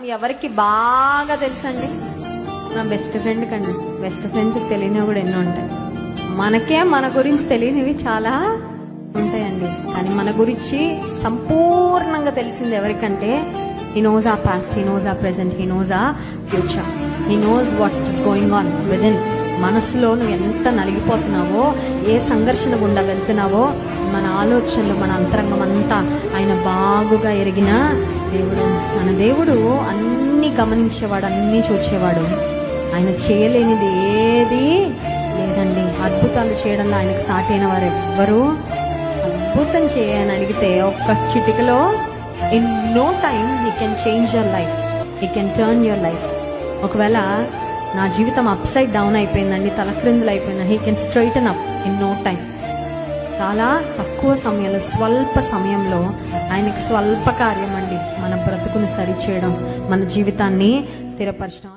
ఎవరికి బాగా తెలుసండి? నా బెస్ట్ ఫ్రెండ్ కండి. బెస్ట్ ఫ్రెండ్స్కి తెలియనివి కూడా ఎన్నో ఉంటాయి. మనకే మన గురించి తెలియనివి చాలా ఉంటాయండి. కానీ మన గురించి సంపూర్ణంగా తెలిసింది ఎవరికంటే, హీ నోస్ ఆ పాస్ట్, హీ నోస్ ఆ ప్రెసెంట్, హీ నోస్ ఆ future, he knows what is going on within. మనసులో నువ్వు ఎంత నలిగిపోతున్నావో, ఏ సంఘర్షణ గుండా వెళ్తున్నావో, మన ఆలోచనలు, మన అంతరంగం అంతా ఆయన బాగుగా ఎరిగిన దేవుడు. మన దేవుడు అన్ని గమనించేవాడు, అన్ని చూచేవాడు. ఆయన చేయలేనిది ఏది లేదండి. అద్భుతాలు చేయడంలో ఆయనకు సాటి అయిన వారు ఎవ్వరూ. అద్భుతం చేయని అడిగితే ఒక్క చిటికలో, in no time he can change your life, he can turn your life. ఒకవేళ నా జీవితం అప్సైడ్ డౌన్ అయిపోయిందండి, తలక్రిందులు అయిపోయింది, he can straighten up in no time. చాలా తక్కువ సమయంలో, స్వల్ప సమయంలో ఆయనకి స్వల్ప కార్యం అండి మన బ్రతుకుని సరిచేయడం, మన జీవితాన్ని స్థిరపరచడం.